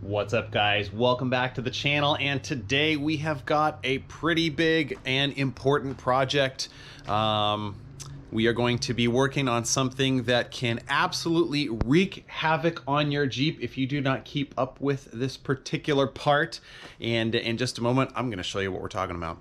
What's up, guys? Welcome back to the channel, and today we have got a pretty big and important project. We are going to be working on something that can absolutely wreak havoc on your Jeep if you do not keep up with this particular part. And in just a moment, I'm going to show you what we're talking about.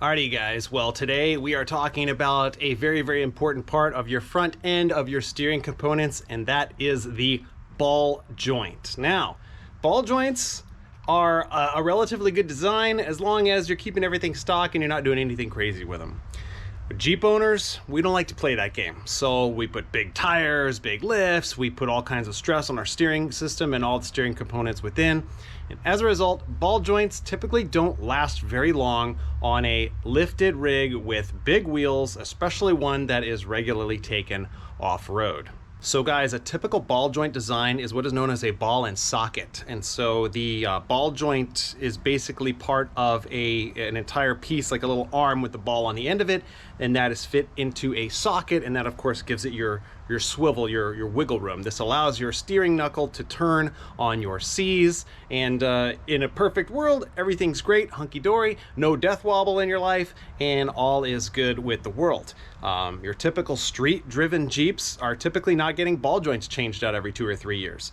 Alrighty guys, well today we are talking about a very important part of your front end of your steering components, and that is the ball joint. Now, ball joints are a relatively good design as long as you're keeping everything stock and you're not doing anything crazy with them. But Jeep owners, we don't like to play that game. So we put big tires, big lifts, we put all kinds of stress on our steering system and all the steering components within. And as a result, ball joints typically don't last very long on a lifted rig with big wheels, especially one that is regularly taken off-road. So guys, a typical ball joint design is what is known as a ball and socket. And so the ball joint is basically part of an entire piece, like a little arm with the ball on the end of it, and that is fit into a socket, and that of course gives it your swivel, your wiggle room. This allows your steering knuckle to turn on your C's, and in a perfect world, everything's great, hunky-dory, no death wobble in your life, and all is good with the world. Your typical street-driven Jeeps are typically not getting ball joints changed out every 2 or 3 years.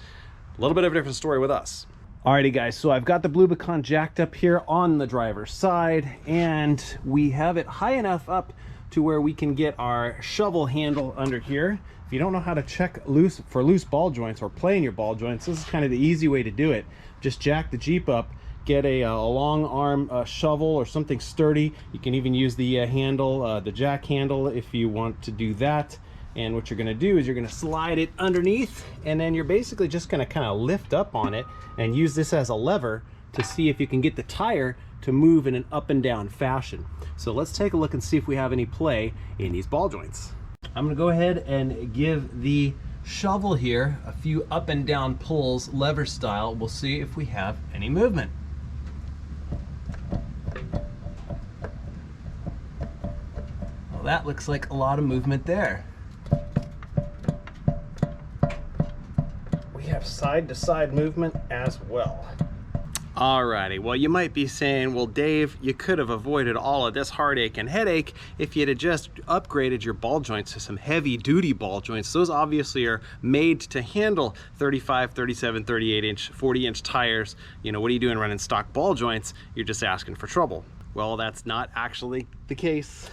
A little bit of a different story with us. Alrighty guys, so I've got the Bluebicon jacked up here on the driver's side, and we have it high enough up to where we can get our shovel handle under here. If you don't know how to check for loose ball joints or play in your ball joints, this is kind of the easy way to do it. Just jack the Jeep up, get a long arm shovel or something sturdy. You can even use the handle, the jack handle, if you want to do that. And what you're going to do is you're going to slide it underneath, and then you're basically just going to kind of lift up on it and use this as a lever to see if you can get the tire to move in an up and down fashion. So let's take a look and see if we have any play in these ball joints. I'm going to go ahead and give the shovel here a few up and down pulls, lever style. We'll see if we have any movement. Well, that looks like a lot of movement there. We have side-to-side movement as well. Alrighty, well you might be saying, well Dave, you could have avoided all of this heartache and headache if you'd have just upgraded your ball joints to some heavy duty ball joints. Those obviously are made to handle 35, 37, 38 inch, 40 inch tires. You know, what are you doing running stock ball joints? You're just asking for trouble. Well, that's not actually the case.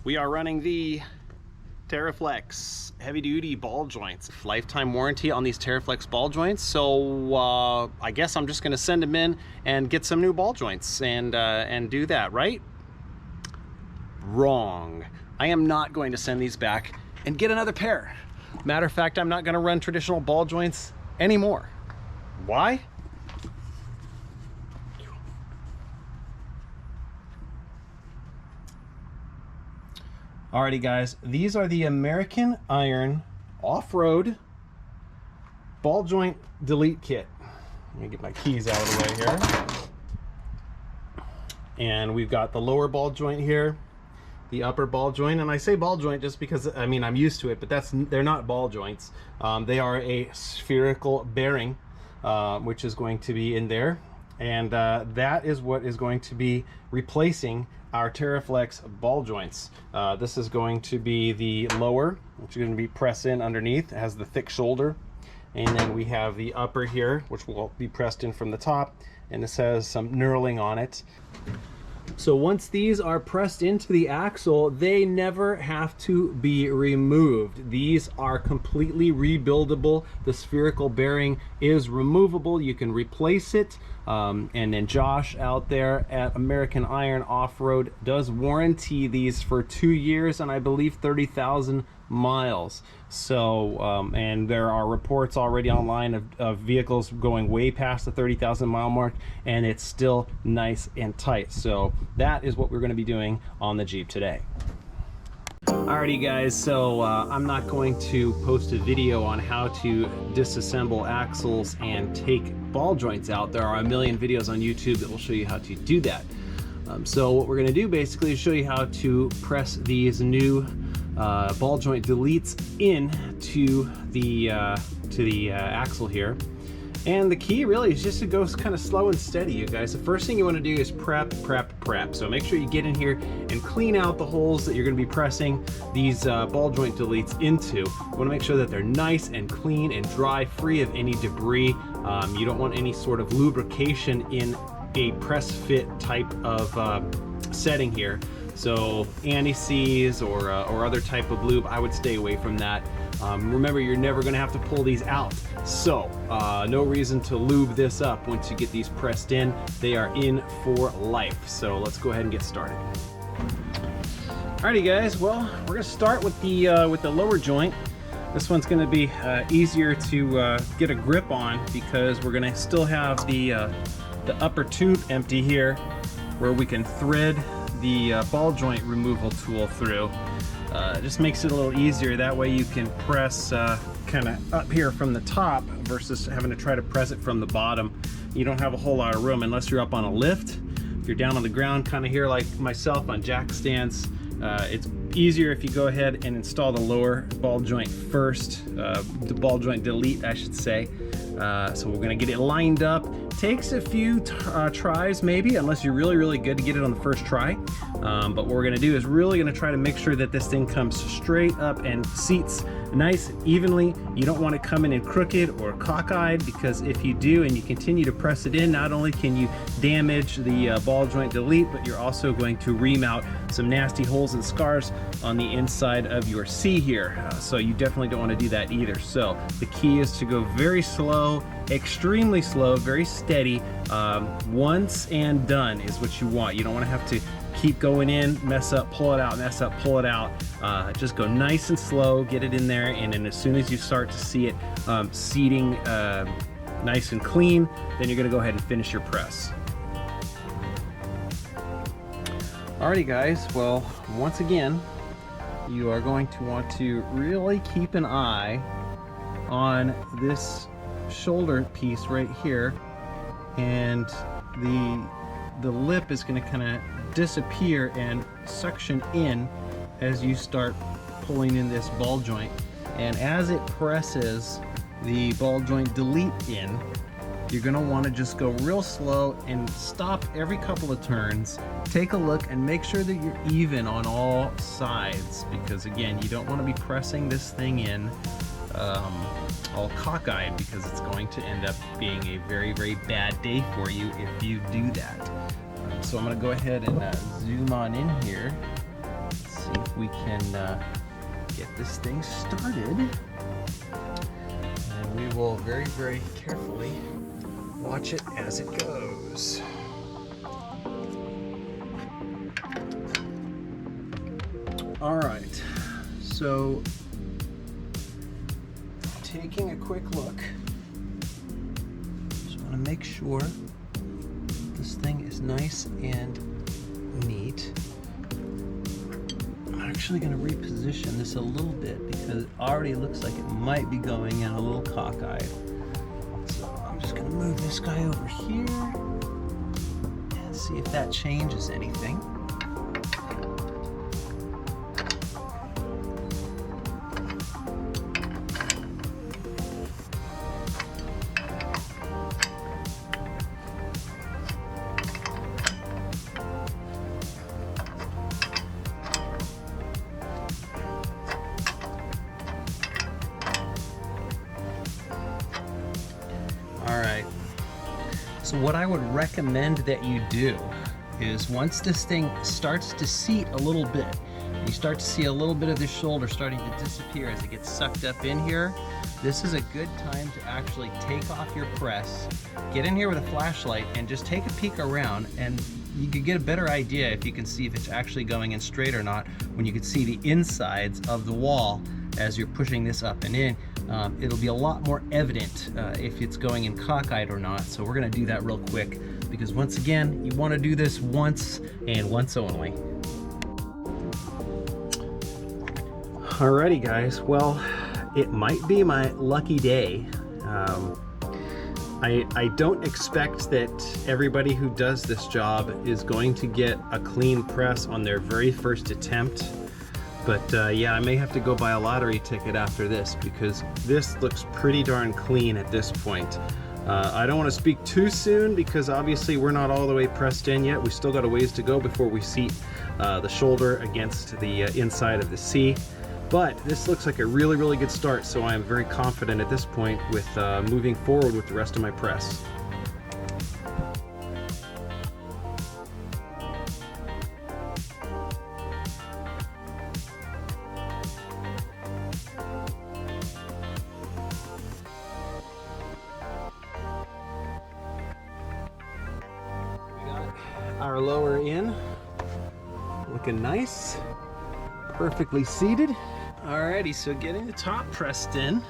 We are running the TerraFlex heavy duty ball joints. Lifetime warranty on these TerraFlex ball joints. So I guess I'm just gonna send them in and get some new ball joints and do that, right? Wrong. I am not going to send these back and get another pair. Matter of fact, I'm not gonna run traditional ball joints anymore. Why? Alrighty guys, these are the American Iron off-road ball joint delete kit. Let me get my keys out of the way here. And we've got the lower ball joint here, the upper ball joint, and I say ball joint just because, I mean, I'm used to it, but they're not ball joints. They are a spherical bearing, which is going to be in there. And that is what is going to be replacing our TerraFlex ball joints. This is going to be the lower, which is going to be pressed in underneath. It has the thick shoulder. And then we have the upper here, which will be pressed in from the top. And this has some knurling on it. So once these are pressed into the axle, they never have to be removed. These are completely rebuildable. The spherical bearing is removable. You can replace it. And then Josh out there at American Iron Off-Road does warranty these for 2 years and I believe 30,000 miles. So and there are reports already online of vehicles going way past the 30,000 mile mark, and it's still nice and tight. So that is what we're going to be doing on the Jeep today. Alrighty guys, so I'm not going to post a video on how to disassemble axles and take ball joints out. There are a million videos on YouTube that will show you how to do that. So what we're going to do basically is show you how to press these new ball joint deletes in to the axle here. And the key really is just to go kind of slow and steady, you guys. The first thing you want to do is prep. So make sure you get in here and clean out the holes that you're going to be pressing these ball joint deletes into. You want to make sure that they're nice and clean and dry, free of any debris. You don't want any sort of lubrication in a press fit type of setting here. So anti-seize or other type of lube, I would stay away from that. Remember, you're never going to have to pull these out, so no reason to lube this up. Once you get these pressed in, they are in for life. So let's go ahead and get started. Alrighty guys, well, we're going to start with the lower joint. This one's going to be easier to get a grip on because we're going to still have the upper tube empty here where we can thread the ball joint removal tool through. It just makes it a little easier. That way you can press kind of up here from the top versus having to try to press it from the bottom. You don't have a whole lot of room unless you're up on a lift. If you're down on the ground kind of here like myself on jack stands, it's easier if you go ahead and install the lower ball joint first, the ball joint delete I should say. So we're going to get it lined up. Takes a few tries maybe, unless you're really good to get it on the first try. But what we're going to do is really going to try to make sure that this thing comes straight up and seats nice and evenly. You don't want to come in crooked or cockeyed, because if you do and you continue to press it in, not only can you damage the ball joint delete, but you're also going to ream out some nasty holes and scars on the inside of your C here. So you definitely don't want to do that either. So the key is to go very slow, extremely slow, very steady. Once and done is what you want. You don't want to have to keep going in, mess up, pull it out, mess up, pull it out. Just go nice and slow, get it in there, and then as soon as you start to see it seating nice and clean, then you're going to go ahead and finish your press. Alrighty guys, well, once again, you are going to want to really keep an eye on this shoulder piece right here, and the lip is going to kind of disappear and suction in as you start pulling in this ball joint. And as it presses the ball joint delete in, you're going to want to just go real slow and stop every couple of turns. Take a look and make sure that you're even on all sides, because again, you don't want to be pressing this thing in all cockeyed, because it's going to end up being a very bad day for you if you do that. So I'm going to go ahead and zoom on in here, see if we can get this thing started, and we will very carefully watch it as it goes. Alright, so taking a quick look, just want to make sure this thing is nice and neat. I'm actually going to reposition this a little bit because it already looks like it might be going in a little cockeyed. So I'm just going to move this guy over here and see if that changes anything. Alright, so what I would recommend that you do is once this thing starts to seat a little bit, you start to see a little bit of the shoulder starting to disappear as it gets sucked up in here, this is a good time to actually take off your press, get in here with a flashlight and just take a peek around, and you can get a better idea if you can see if it's actually going in straight or not when you can see the insides of the wall as you're pushing this up and in. It'll be a lot more evident if it's going in cockeyed or not. So we're going to do that real quick, because once again, you want to do this once and once only. Alrighty guys, well, it might be my lucky day. I don't expect that everybody who does this job is going to get a clean press on their very first attempt. But yeah, I may have to go buy a lottery ticket after this, because this looks pretty darn clean at this point. I don't want to speak too soon, because obviously we're not all the way pressed in yet. We still got a ways to go before we seat the shoulder against the inside of the C. But this looks like a really, really good start, so I am very confident at this point with moving forward with the rest of my press. We got our lower in, looking nice, perfectly seated. Alrighty, so getting the top pressed in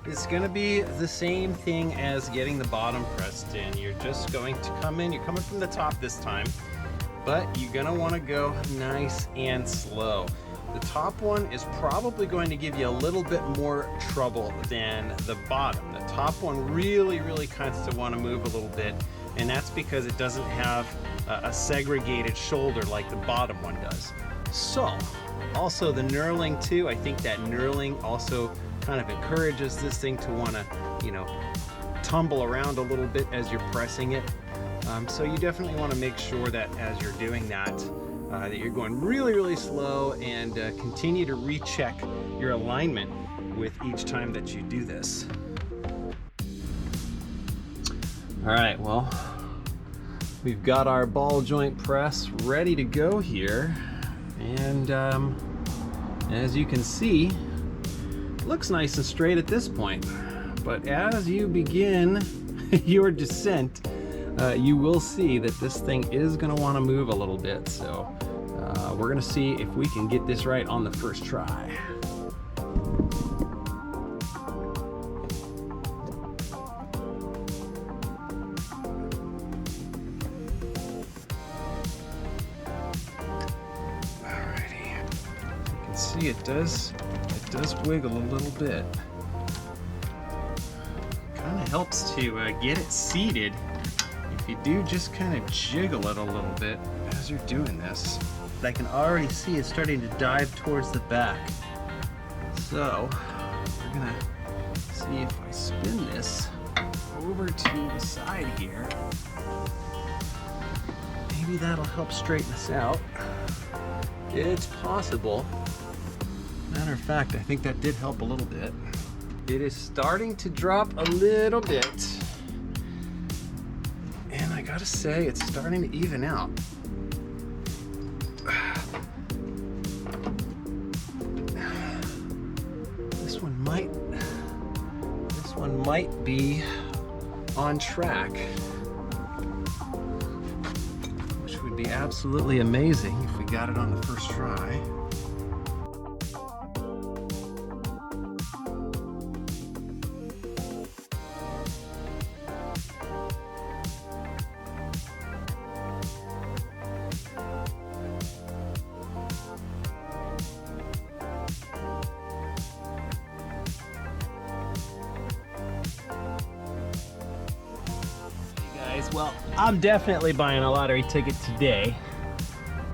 is going to be the same thing as getting the bottom pressed in. You're just going to come in, you're coming from the top this time, but you're going to want to go nice and slow. The top one is probably going to give you a little bit more trouble than the bottom. The top one really kind of want to move a little bit, and that's because it doesn't have a segregated shoulder like the bottom one does. So, also the knurling too, I think that knurling also kind of encourages this thing to want to, you know, tumble around a little bit as you're pressing it. So you definitely want to make sure that as you're doing that, that you're going really slow, and continue to recheck your alignment with each time that you do this. All right, well, we've got our ball joint press ready to go here. And as you can see, it looks nice and straight at this point. But as you begin your descent, you will see that this thing is going to want to move a little bit. So we're going to see if we can get this right on the first try. See, it does wiggle a little bit. Kind of helps to get it seated if you do just kind of jiggle it a little bit as you're doing this. I can already see it starting to dive towards the back. So we're gonna see if I spin this over to the side here. Maybe that'll help straighten us out. It's possible. Matter of fact, I think that did help a little bit. It is starting to drop a little bit, and I gotta say, it's starting to even out. This one might be on track, which would be absolutely amazing if we got it on the first try. Well, I'm definitely buying a lottery ticket today,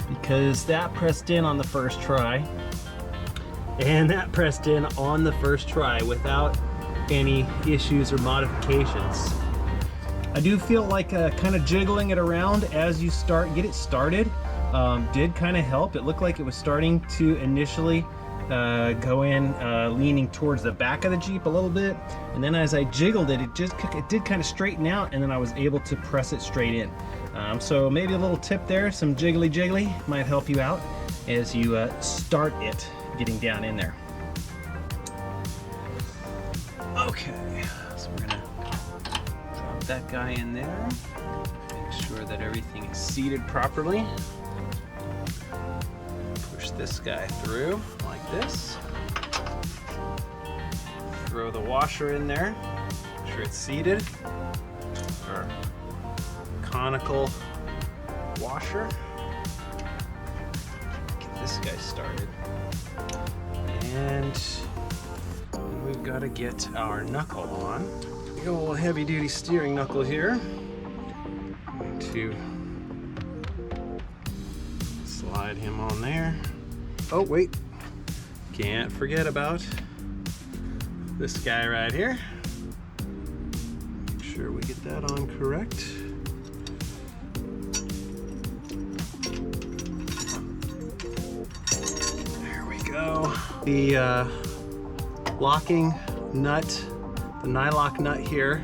because that pressed in on the first try, and that pressed in on the first try without any issues or modifications. I do feel like kind of jiggling it around as you get it started did kind of help. It looked like it was starting to initially go in leaning towards the back of the Jeep a little bit, and then as I jiggled it, it did kind of straighten out, and then I was able to press it straight in. So maybe a little tip there, some jiggly might help you out as you start it getting down in there. Okay, so we're gonna drop that guy in there, make sure that everything is seated properly. Push this guy through like this. Throw the washer in there, make sure it's seated. Our conical washer. Get this guy started. And we've got to get our knuckle on. The old heavy duty steering knuckle here. Going to slide him on there. Oh wait, can't forget about this guy right here. Make sure we get that on correct. There we go. The locking nut, the nylock nut here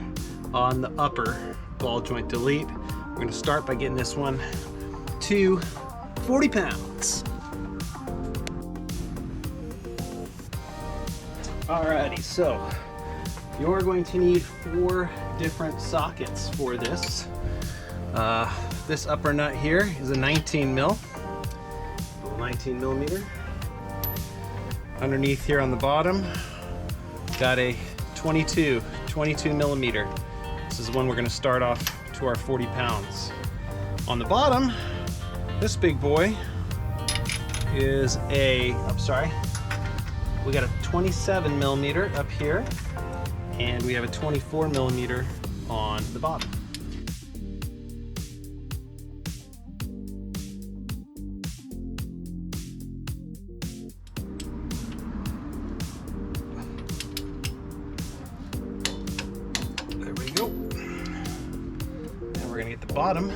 on the upper ball joint delete. We're going to start by getting this one to 40 pounds. Alrighty, so you're going to need 4 different sockets for this. This upper nut here is a 19 millimeter. Underneath here on the bottom, got a 22 millimeter. This is the one we're going to start off to our 40 pounds. On the bottom, this big boy is we got a 27 millimeter up here, and we have a 24 millimeter on the bottom. There we go. Now we're gonna get the bottom.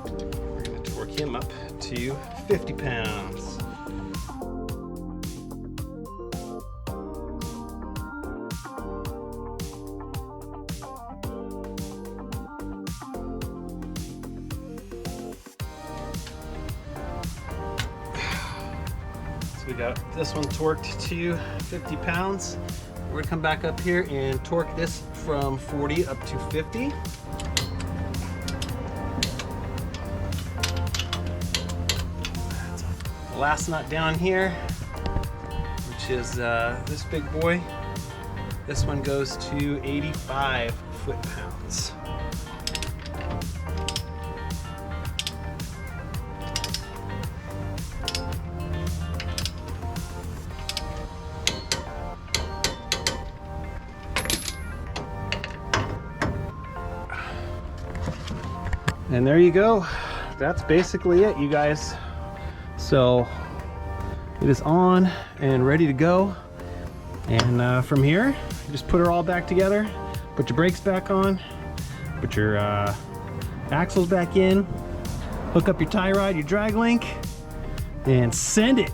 We're gonna torque him up to 50 pounds. So we got this one torqued to 50 pounds. We're gonna come back up here and torque this from 40 up to 50. The last nut down here, which is this big boy. This one goes to 85 foot-pounds. And there you go. That's basically it, you guys. So it is on and ready to go. And from here, you just put her all back together, put your brakes back on, put your axles back in, hook up your tie rod, your drag link, and send it.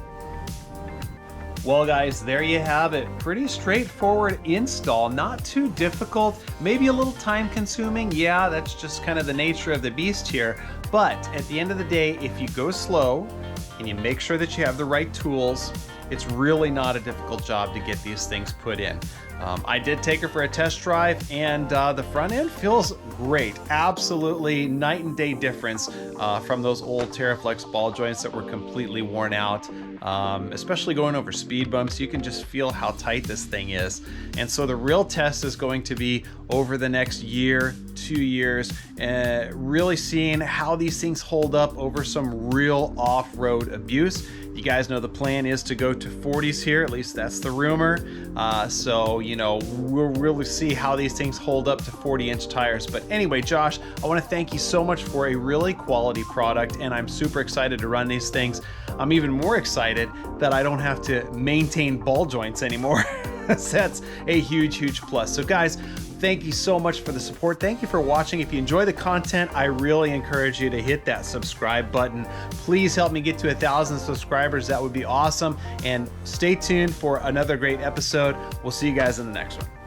Well guys, there you have it. Pretty straightforward install, not too difficult, maybe a little time consuming. Yeah, that's just kind of the nature of the beast here. But at the end of the day, if you go slow and you make sure that you have the right tools, it's really not a difficult job to get these things put in. I did take her for a test drive, and the front end feels great. Absolutely night and day difference from those old Terraflex ball joints that were completely worn out. Especially going over speed bumps, you can just feel how tight this thing is. And so the real test is going to be over the next year, 2 years, really seeing how these things hold up over some real off-road abuse. You guys know the plan is to go to 40s here, at least that's the rumor. So, you know, we'll really see how these things hold up to 40-inch tires. But anyway, Josh, I want to thank you so much for a really quality product, and I'm super excited to run these things. I'm even more excited that I don't have to maintain ball joints anymore. That's a huge, huge plus. So guys, thank you so much for the support. Thank you for watching. If you enjoy the content, I really encourage you to hit that subscribe button. Please help me get to 1,000 subscribers. That would be awesome. And stay tuned for another great episode. We'll see you guys in the next one.